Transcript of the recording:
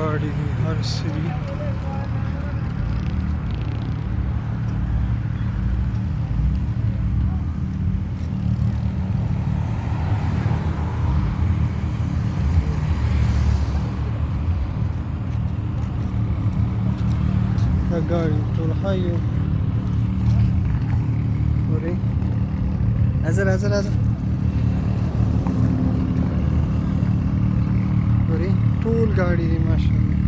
गाड़ी दी हर सी गाड़ी طول حيه وري نزل نزل نزل وري طول गाड़ी दी माशाल्लाह